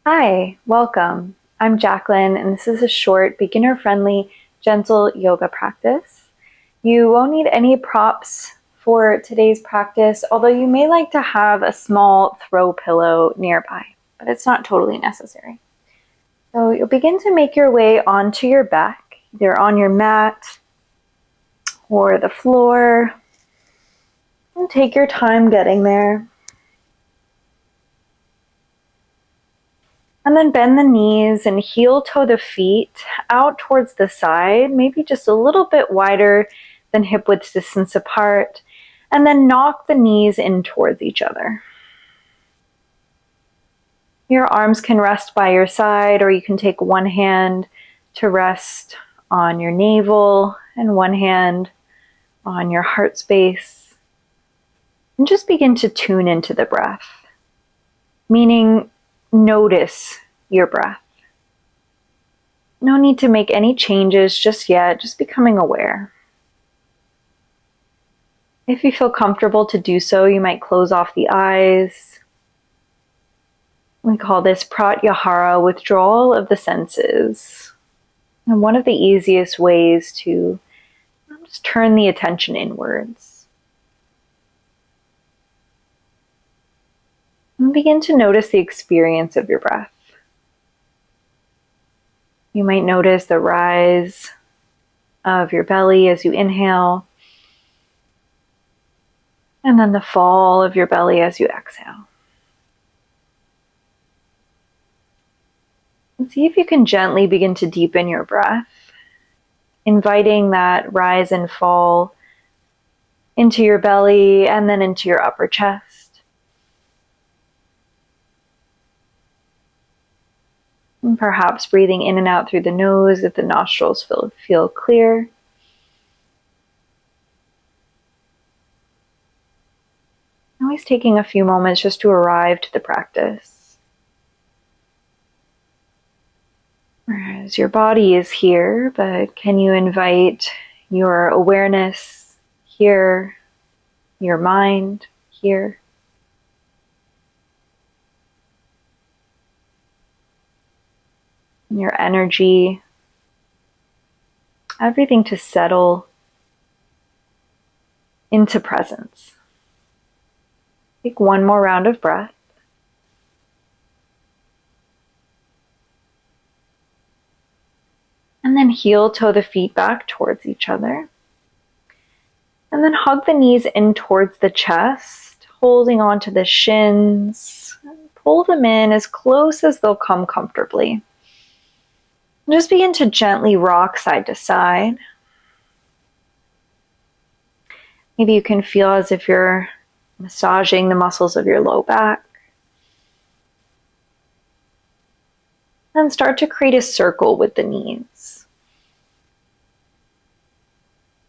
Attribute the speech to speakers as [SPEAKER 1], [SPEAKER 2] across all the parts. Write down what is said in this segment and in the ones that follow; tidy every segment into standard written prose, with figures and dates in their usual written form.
[SPEAKER 1] Hi, welcome. I'm Jacqueline, and this is a short, beginner-friendly, gentle yoga practice. You won't need any props for today's practice, although you may like to have a small throw pillow nearby, but it's not totally necessary. So you'll begin to make your way onto your back, either on your mat or the floor, and take your time getting there. And then bend the knees and heel toe the feet out towards the side, maybe just a little bit wider than hip width distance apart. And then knock the knees in towards each other. Your arms can rest by your side, or you can take one hand to rest on your navel and one hand on your heart space. And just begin to tune into the breath, meaning notice your breath. No need to make any changes just yet, just becoming aware. If you feel comfortable to do so, you might close off the eyes. We call this pratyahara, withdrawal of the senses. And one of the easiest ways to just turn the attention inwards. And begin to notice the experience of your breath. You might notice the rise of your belly as you inhale, and then the fall of your belly as you exhale. And see if you can gently begin to deepen your breath, inviting that rise and fall into your belly and then into your upper chest. And perhaps breathing in and out through the nose if the nostrils feel clear. Always taking a few moments just to arrive to the practice. Whereas your body is here, but can you invite your awareness here, your mind here? Your energy, everything to settle into presence. Take one more round of breath. And then heel toe the feet back towards each other. And then hug the knees in towards the chest, holding onto the shins. Pull them in as close as they'll come comfortably. And just begin to gently rock side to side. Maybe you can feel as if you're massaging the muscles of your low back. And start to create a circle with the knees.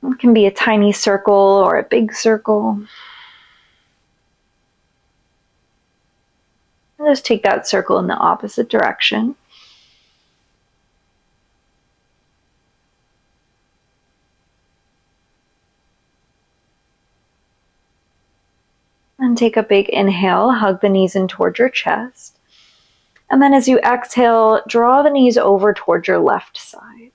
[SPEAKER 1] It can be a tiny circle or a big circle. And just take that circle in the opposite direction. And take a big inhale, hug the knees in towards your chest. And then as you exhale, draw the knees over towards your left side.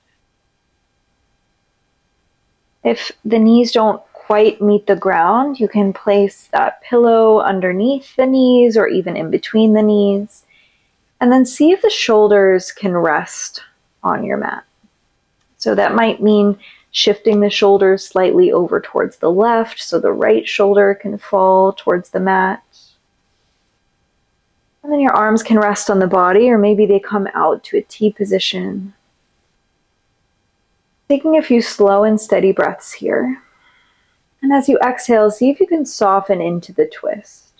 [SPEAKER 1] If the knees don't quite meet the ground, you can place that pillow underneath the knees or even in between the knees. And then see if the shoulders can rest on your mat. So that might mean shifting the shoulders slightly over towards the left so the right shoulder can fall towards the mat. And then your arms can rest on the body, or maybe they come out to a T position. Taking a few slow and steady breaths here. And as you exhale, see if you can soften into the twist.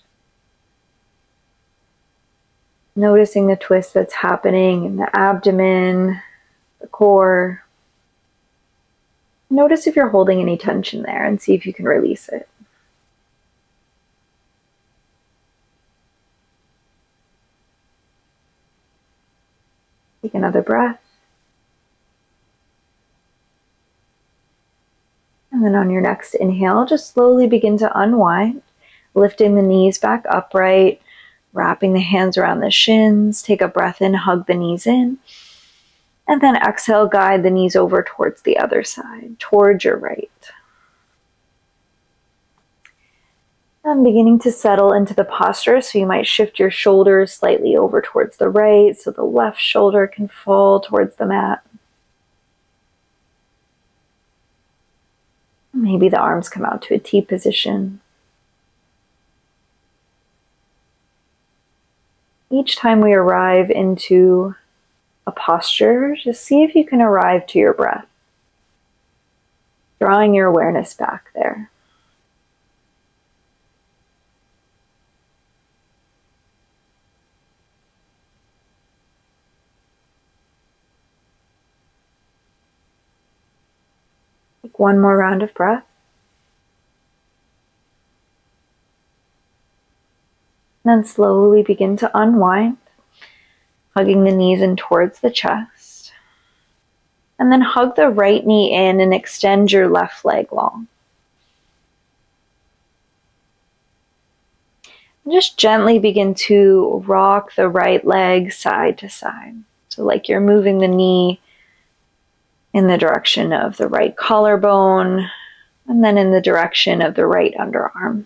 [SPEAKER 1] Noticing the twist that's happening in the abdomen, the core. Notice if you're holding any tension there and see if you can release it. Take another breath. And then on your next inhale, just slowly begin to unwind, lifting the knees back upright, Wrapping the hands around the shins, take a breath in, hug the knees in. And then exhale, guide the knees over towards the other side, towards your right. And beginning to settle into the posture, so you might shift your shoulders slightly over towards the right, so the left shoulder can fall towards the mat. Maybe the arms come out to a T position. Each time we arrive into a posture, just see if you can arrive to your breath, drawing your awareness back there. Take one more round of breath. And then slowly begin to unwind, hugging the knees in towards the chest. And then hug the right knee in and extend your left leg long. And just gently begin to rock the right leg side to side. So like you're moving the knee in the direction of the right collarbone, and then in the direction of the right underarm.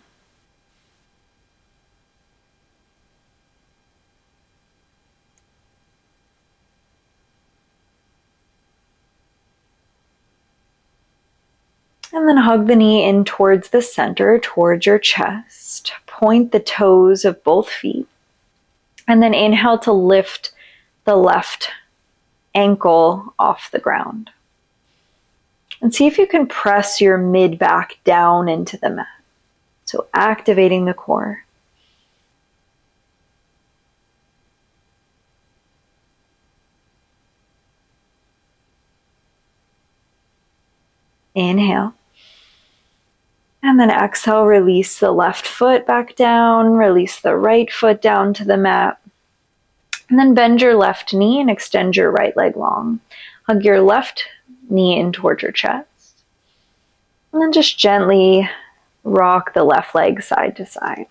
[SPEAKER 1] And then hug the knee in towards the center, towards your chest. Point the toes of both feet. And then inhale to lift the left ankle off the ground. And see if you can press your mid-back down into the mat. So activating the core. Inhale. And then exhale, release the left foot back down, release the right foot down to the mat. And then bend your left knee and extend your right leg long. Hug your left knee in towards your chest. And then just gently rock the left leg side to side.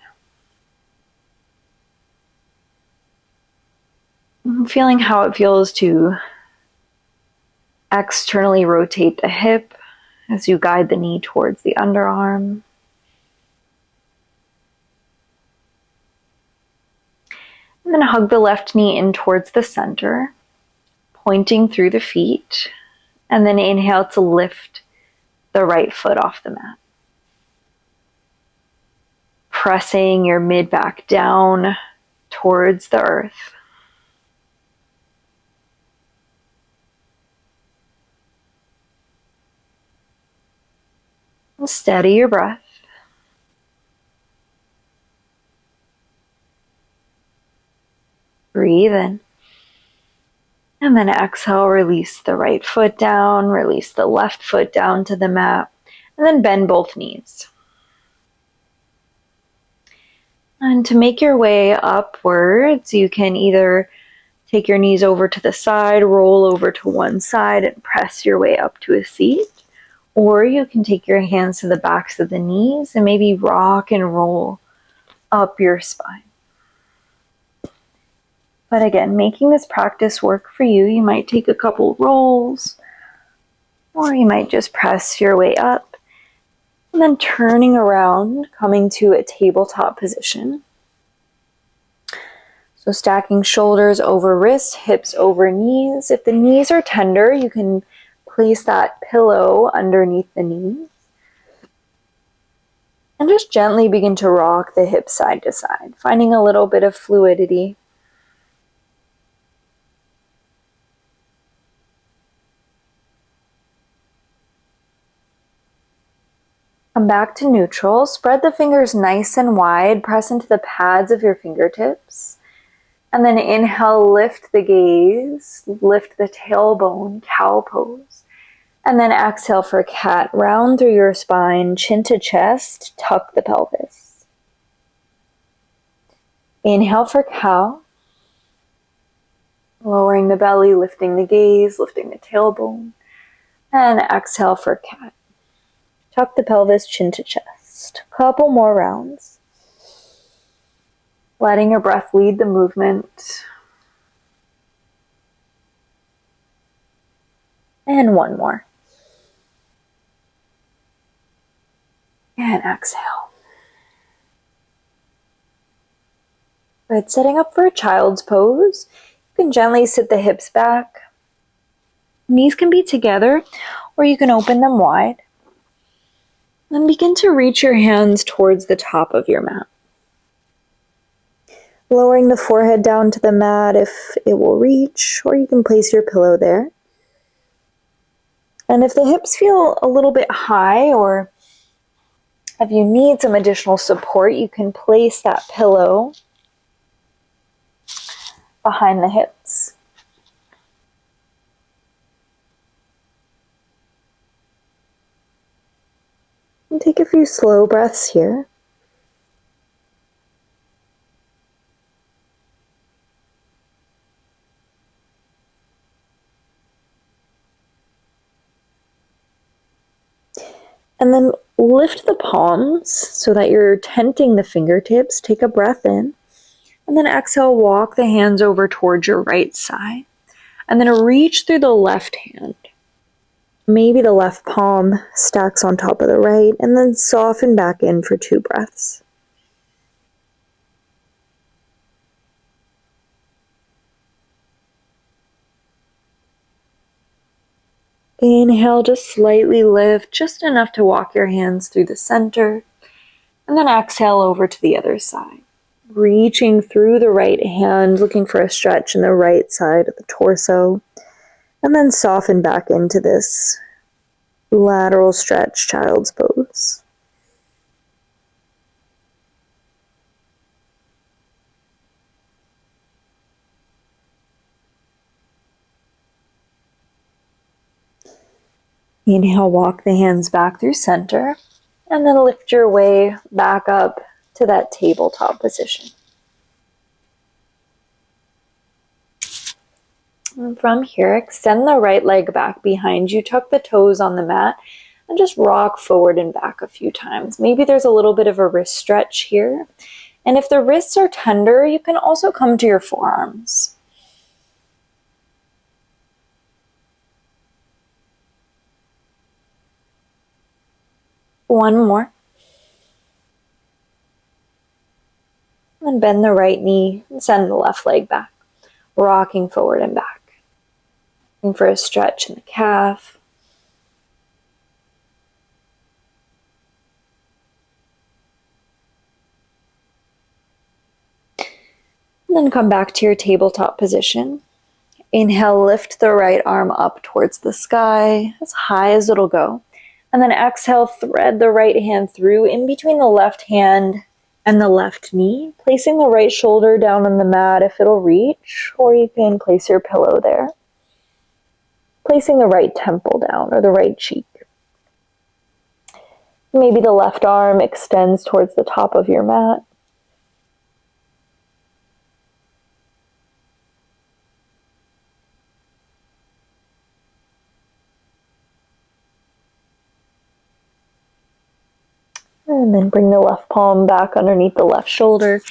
[SPEAKER 1] And feeling how it feels to externally rotate the hip as you guide the knee towards the underarm. And then hug the left knee in towards the center, pointing through the feet. And then inhale to lift the right foot off the mat. Pressing your mid-back down towards the earth. And steady your breath. Breathe in. And then exhale, release the right foot down, release the left foot down to the mat, and then bend both knees. And to make your way upwards, you can either take your knees over to the side, roll over to one side, and press your way up to a seat. Or you can take your hands to the backs of the knees and maybe rock and roll up your spine. But again, making this practice work for you, you might take a couple rolls, or you might just press your way up, and then turning around, coming to a tabletop position. So stacking shoulders over wrists, hips over knees. If the knees are tender, you can place that pillow underneath the knees. And just gently begin to rock the hips side to side, finding a little bit of fluidity. Come back to neutral. Spread the fingers nice and wide. Press into the pads of your fingertips. And then inhale, lift the gaze, lift the tailbone, cow pose. And then exhale for cat. Round through your spine, chin to chest, tuck the pelvis. Inhale for cow. Lowering the belly, lifting the gaze, lifting the tailbone. And exhale for cat. Tuck the pelvis, chin to chest. Couple more rounds. letting your breath lead the movement. And one more. And exhale. Good. Setting up for a child's pose. You can gently sit the hips back. Knees can be together, or you can open them wide. Then begin to reach your hands towards the top of your mat. Lowering the forehead down to the mat if it will reach, or you can place your pillow there. And if the hips feel a little bit high, or if you need some additional support, you can place that pillow behind the hips. And take a few slow breaths here. And then lift the palms so that you're tenting the fingertips. Take a breath in. And then exhale, walk the hands over towards your right side. And then reach through the left hand. Maybe the left palm stacks on top of the right. And then soften back in for 2 breaths. Inhale, just slightly lift, just enough to walk your hands through the center. And then exhale over to the other side. Reaching through the right hand, looking for a stretch in the right side of the torso. And then soften back into this lateral stretch, child's pose. Inhale, walk the hands back through center, and then lift your way back up to that tabletop position. And from here, extend the right leg back behind you, tuck the toes on the mat, and just rock forward and back a few times. Maybe there's a little bit of a wrist stretch here. And if the wrists are tender, you can also come to your forearms. One more. And bend the right knee and send the left leg back, rocking forward and back. Looking for a stretch in the calf. And then come back to your tabletop position. Inhale, lift the right arm up towards the sky, as high as it'll go. And then exhale, thread the right hand through in between the left hand and the left knee, placing the right shoulder down on the mat if it'll reach, or you can place your pillow there. Placing the right temple down or the right cheek. Maybe the left arm extends towards the top of your mat. And then bring the left palm back underneath the left shoulder.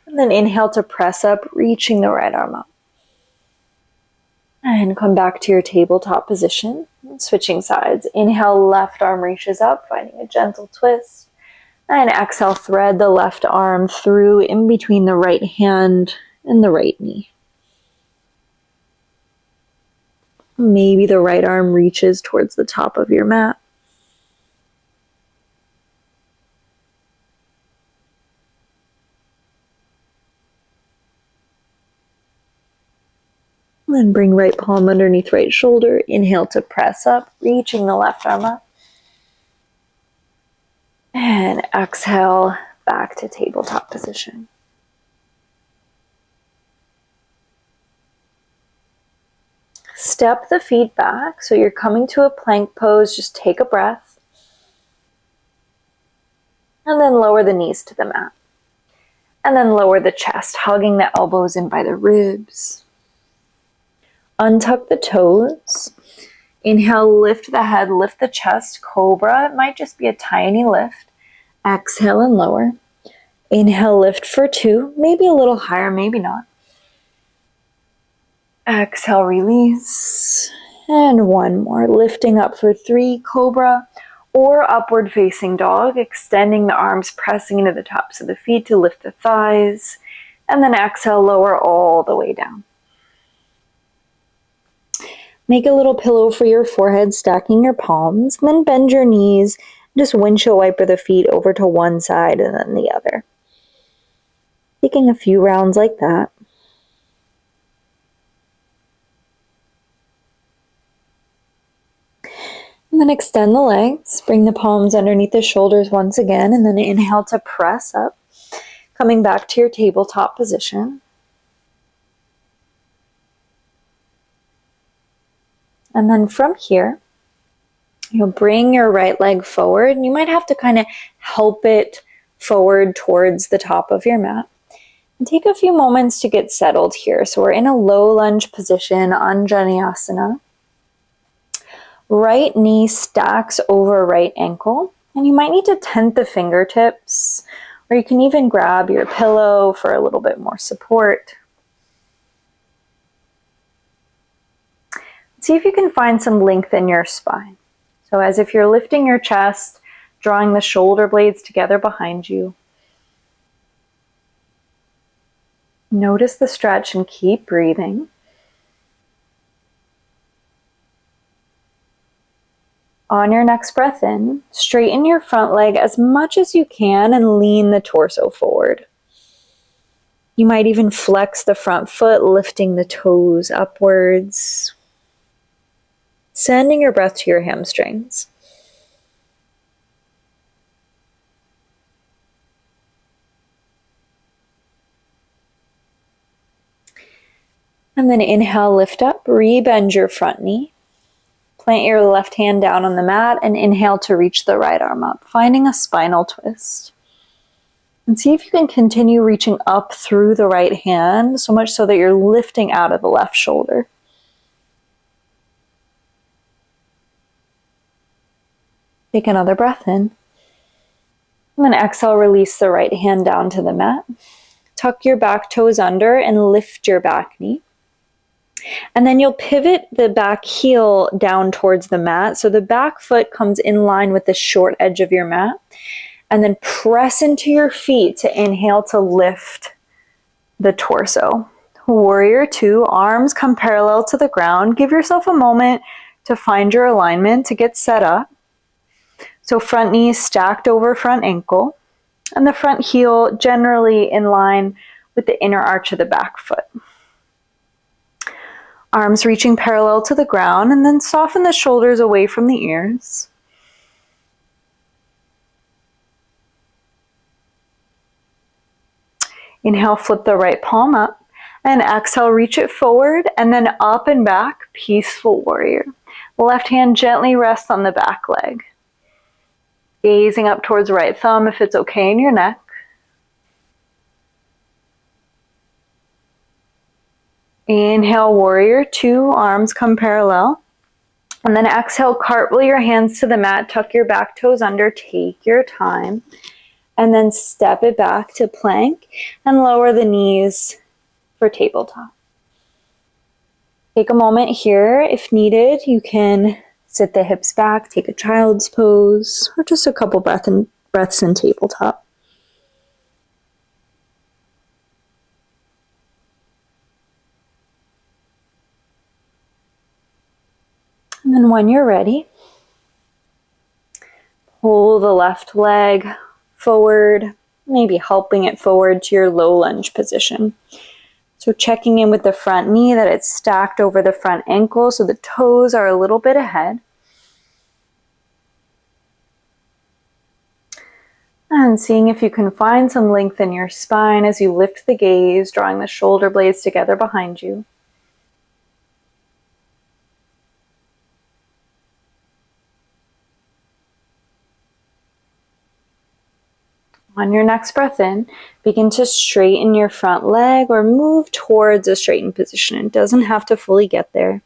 [SPEAKER 1] And then inhale to press up, reaching the right arm up. And come back to your tabletop position, switching sides. Inhale, left arm reaches up, finding a gentle twist. And exhale, thread the left arm through in between the right hand and the right knee. Maybe the right arm reaches towards the top of your mat. Then bring right palm underneath right shoulder. Inhale to press up, reaching the left arm up. And exhale back to tabletop position. Step the feet back so you're coming to a plank pose. Just take a breath. And then lower the knees to the mat. And then lower the chest, hugging the elbows in by the ribs. Untuck the toes. Inhale, lift the head, lift the chest, cobra. It might just be a tiny lift. Exhale and lower. Inhale, lift for 2, maybe a little higher, maybe not. Exhale, release. And 1 more, lifting up for 3, cobra or upward facing dog, extending the arms, pressing into the tops of the feet to lift the thighs. And then exhale, lower all the way down. Make a little pillow for your forehead, stacking your palms, then bend your knees. Just windshield wiper the feet over to one side and then the other. Taking a few rounds like that. And then extend the legs, bring the palms underneath the shoulders once again, and then inhale to press up, coming back to your tabletop position. And then from here, you'll bring your right leg forward, and you might have to kind of help it forward towards the top of your mat. And take a few moments to get settled here. So we're in a low lunge position, Anjaneyasana. Right knee stacks over right ankle, and you might need to tent the fingertips, or you can even grab your pillow for a little bit more support. See if you can find some length in your spine. So as if you're lifting your chest, drawing the shoulder blades together behind you. Notice the stretch and keep breathing. On your next breath in, straighten your front leg as much as you can and lean the torso forward. You might even flex the front foot, lifting the toes upwards. Sending your breath to your hamstrings. And then inhale, lift up, rebend your front knee. Plant your left hand down on the mat and inhale to reach the right arm up, finding a spinal twist. And see if you can continue reaching up through the right hand, so much so that you're lifting out of the left shoulder. Take another breath in. And then exhale, release the right hand down to the mat. Tuck your back toes under and lift your back knee. And then you'll pivot the back heel down towards the mat. So the back foot comes in line with the short edge of your mat. And then press into your feet to inhale to lift the torso. Warrior 2, arms come parallel to the ground. Give yourself a moment to find your alignment, to get set up. So front knee stacked over front ankle. And the front heel generally in line with the inner arch of the back foot. Arms reaching parallel to the ground, and then soften the shoulders away from the ears. Inhale, flip the right palm up, and exhale, reach it forward, and then up and back, peaceful warrior. Left hand gently rests on the back leg. Gazing up towards right thumb if it's okay in your neck. Inhale, warrior 2, arms come parallel. And then exhale, cartwheel your hands to the mat, tuck your back toes under, take your time. And then step it back to plank and lower the knees for tabletop. Take a moment here. If needed, you can sit the hips back, take a child's pose, or just a couple breaths in tabletop. And then when you're ready, pull the left leg forward, maybe helping it forward to your low lunge position. So checking in with the front knee that it's stacked over the front ankle so the toes are a little bit ahead. And seeing if you can find some length in your spine as you lift the gaze, drawing the shoulder blades together behind you. On your next breath in, begin to straighten your front leg or move towards a straightened position. It doesn't have to fully get there.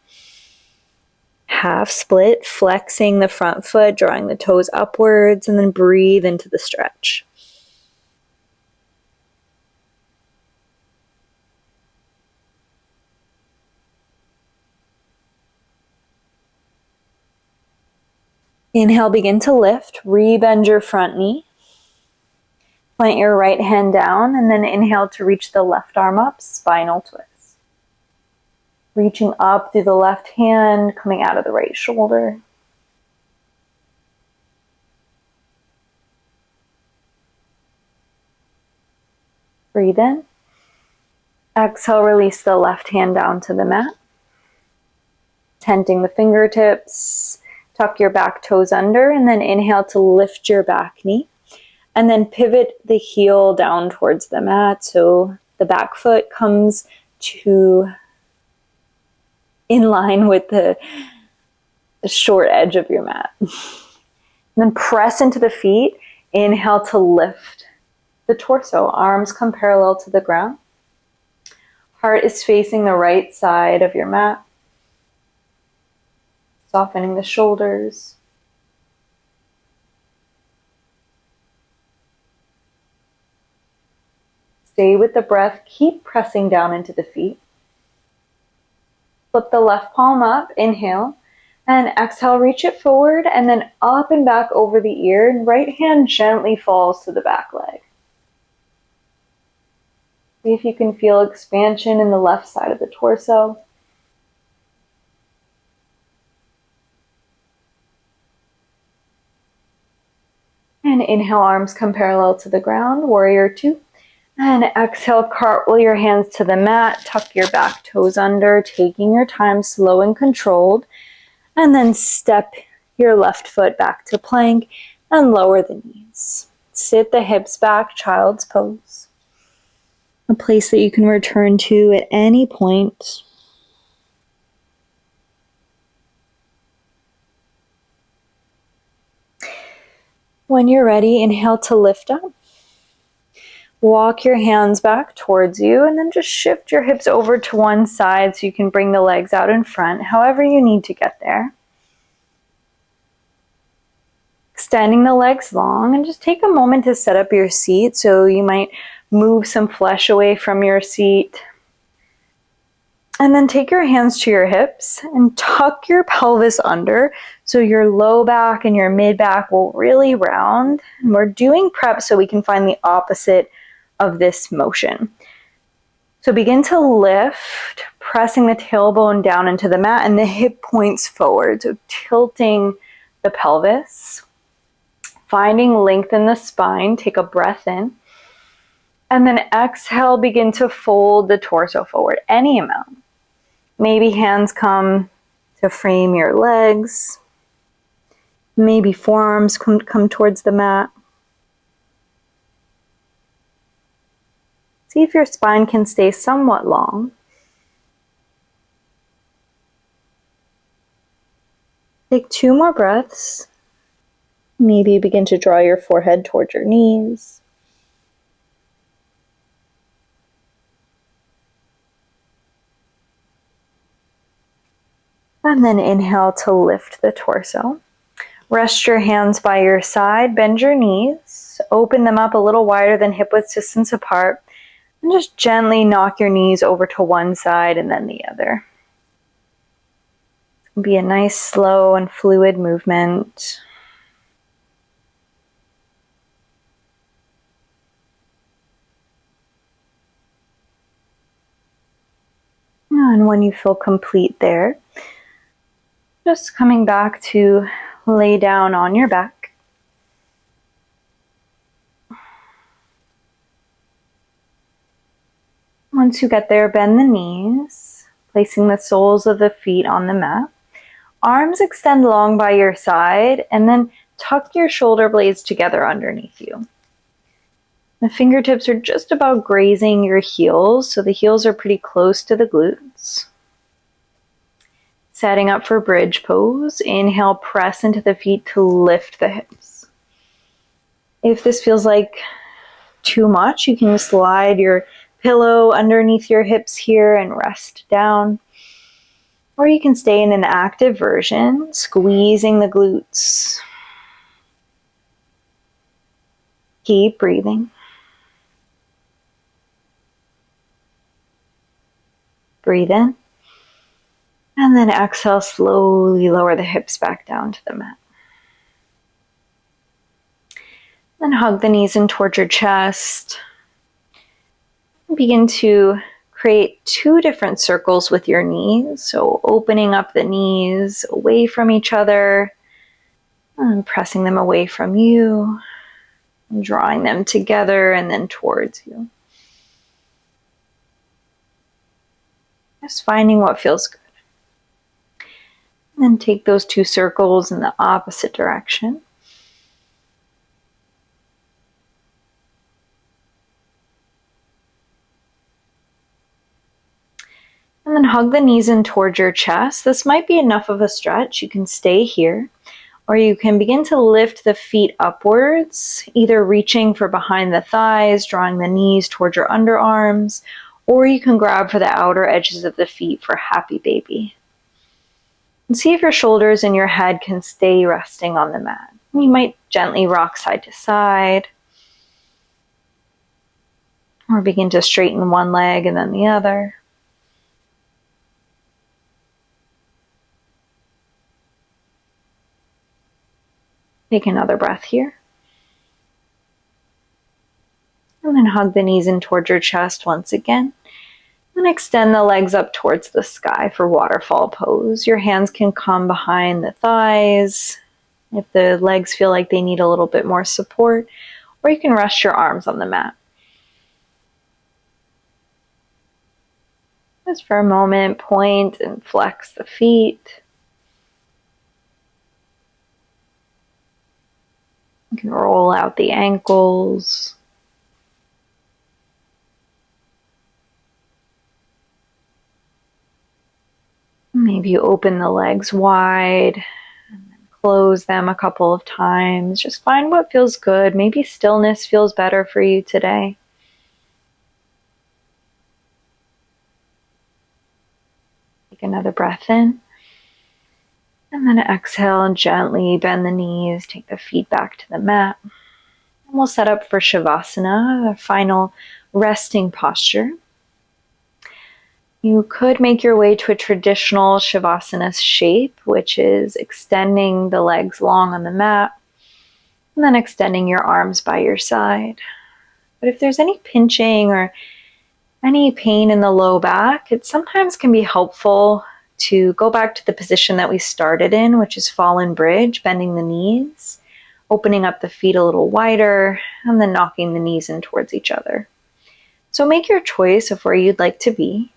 [SPEAKER 1] Half split, flexing the front foot, drawing the toes upwards, and then breathe into the stretch. Inhale, begin to lift. Rebend your front knee. Plant your right hand down, and then inhale to reach the left arm up, spinal twist. Reaching up through the left hand, coming out of the right shoulder. Breathe in. Exhale, release the left hand down to the mat. Tenting the fingertips, tuck your back toes under, and then inhale to lift your back knee. And then pivot the heel down towards the mat so the back foot comes to in line with the short edge of your mat. And then press into the feet. Inhale to lift the torso. Arms come parallel to the ground. Heart is facing the right side of your mat. Softening the shoulders. Stay with the breath. Keep pressing down into the feet. Flip the left palm up. Inhale. And exhale, reach it forward and then up and back over the ear. And right hand gently falls to the back leg. See if you can feel expansion in the left side of the torso. And inhale, arms come parallel to the ground, warrior two. And exhale, cartwheel your hands to the mat, tuck your back toes under, taking your time, slow and controlled. And then step your left foot back to plank and lower the knees. Sit the hips back, child's pose. A place that you can return to at any point. When you're ready, inhale to lift up. Walk your hands back towards you and then just shift your hips over to one side so you can bring the legs out in front, however you need to get there. Extending the legs long, and just take a moment to set up your seat. So you might move some flesh away from your seat. And then take your hands to your hips and tuck your pelvis under so your low back and your mid back will really round. And we're doing prep so we can find the opposite of this motion. So begin to lift, pressing the tailbone down into the mat and the hip points forward. So tilting the pelvis, finding length in the spine. Take a breath in. And then exhale, begin to fold the torso forward, any amount. Maybe hands come to frame your legs. Maybe forearms come towards the mat. See if your spine can stay somewhat long. Take 2 more breaths. Maybe begin to draw your forehead towards your knees. And then inhale to lift the torso. Rest your hands by your side, bend your knees, open them up a little wider than hip width distance apart, and just gently knock your knees over to one side and then the other. It'll be a nice, slow and fluid movement. And when you feel complete there, just coming back to lay down on your back. Once you get there, bend the knees, placing the soles of the feet on the mat. Arms extend long by your side, and then tuck your shoulder blades together underneath you. The fingertips are just about grazing your heels, so the heels are pretty close to the glutes. Setting up for bridge pose. Inhale, press into the feet to lift the hips. If this feels like too much, you can slide your pillow underneath your hips here and rest down. Or you can stay in an active version, squeezing the glutes. Keep breathing. Breathe in. And then exhale, slowly lower the hips back down to the mat. Then hug the knees in towards your chest. Begin to create 2 different circles with your knees. So opening up the knees away from each other and pressing them away from you, and drawing them together and then towards you. Just finding what feels good. And then take those 2 circles in the opposite direction. And then hug the knees in towards your chest. This might be enough of a stretch. You can stay here. Or you can begin to lift the feet upwards, either reaching for behind the thighs, drawing the knees towards your underarms, or you can grab for the outer edges of the feet for happy baby. And see if your shoulders and your head can stay resting on the mat. You might gently rock side to side, or begin to straighten one leg and then the other. Take another breath here. And then hug the knees in towards your chest once again. And extend the legs up towards the sky for waterfall pose. Your hands can come behind the thighs if the legs feel like they need a little bit more support, or you can rest your arms on the mat. Just for a moment, point and flex the feet. You can roll out the ankles. Maybe you open the legs wide and then close them a couple of times. Just find what feels good. Maybe stillness feels better for you today. Take another breath in. And then exhale and gently bend the knees. Take the feet back to the mat. And we'll set up for Shavasana, the final resting posture. You could make your way to a traditional Shavasana shape, which is extending the legs long on the mat and then extending your arms by your side. But if there's any pinching or any pain in the low back, it sometimes can be helpful to go back to the position that we started in, which is fallen bridge, bending the knees, opening up the feet a little wider, and then knocking the knees in towards each other. So make your choice of where you'd like to be.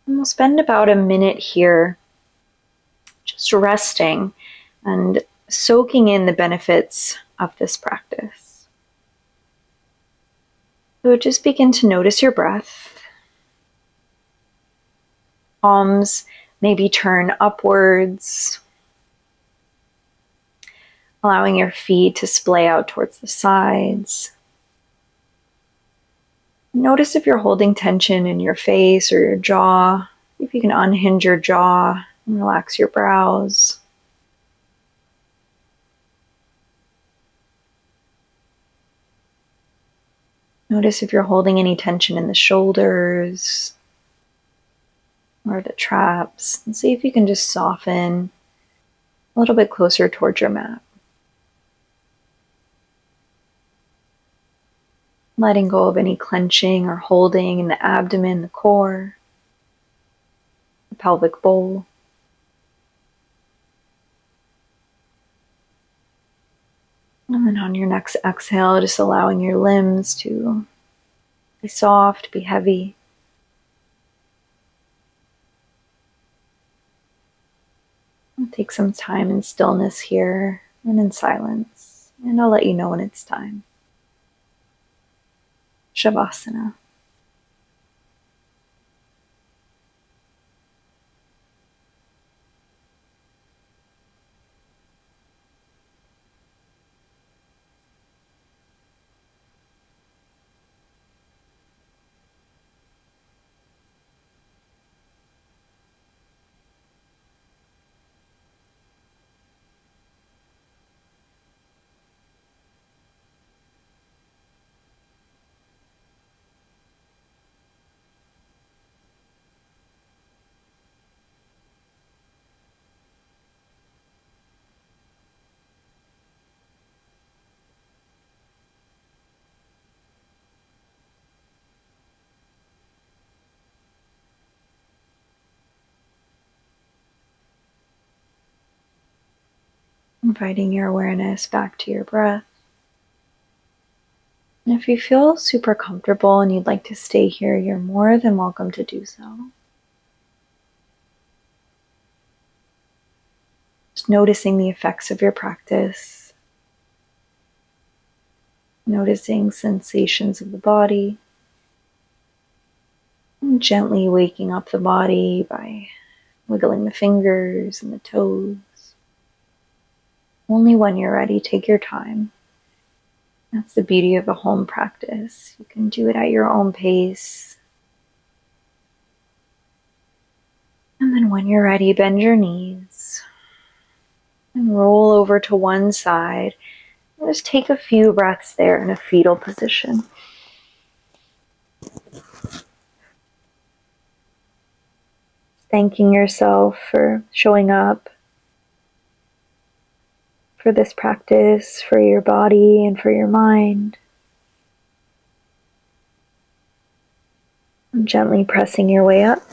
[SPEAKER 1] And we'll spend about a minute here just resting and soaking in the benefits of this practice. So just begin to notice your breath. Palms maybe turn upwards, allowing your feet to splay out towards the sides. Notice if you're holding tension in your face or your jaw. If you can unhinge your jaw and relax your brows. Notice if you're holding any tension in the shoulders or the traps. And see if you can just soften a little bit closer towards your mat. Letting go of any clenching or holding in the abdomen, the core, the pelvic bowl. And then on your next exhale, just allowing your limbs to be soft, be heavy. I'll take some time in stillness here and in silence, and I'll let you know when it's time. Shavasana. Inviting your awareness back to your breath. And if you feel super comfortable and you'd like to stay here, you're more than welcome to do so. Just noticing the effects of your practice. Noticing sensations of the body. And gently waking up the body by wiggling the fingers and the toes. Only when you're ready, take your time. That's the beauty of a home practice. You can do it at your own pace. And then when you're ready, bend your knees and roll over to one side. And just take a few breaths there in a fetal position. Thanking yourself for showing up for this practice, for your body and for your mind. And gently pressing your way up.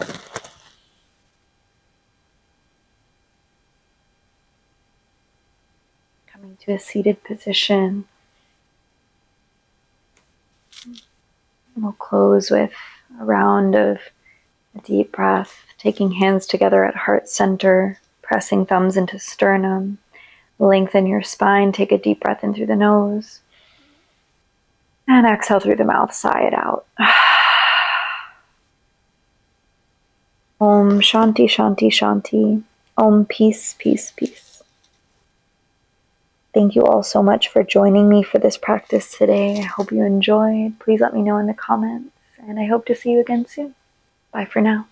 [SPEAKER 1] Coming to a seated position. We'll close with a round of a deep breath, taking hands together at heart center, pressing thumbs into sternum. Lengthen your spine, take a deep breath in through the nose. And exhale through the mouth, sigh it out. Om Shanti Shanti Shanti. Om Peace Peace Peace. Thank you all so much for joining me for this practice today. I hope you enjoyed. Please let me know in the comments, and I hope to see you again soon. Bye for now.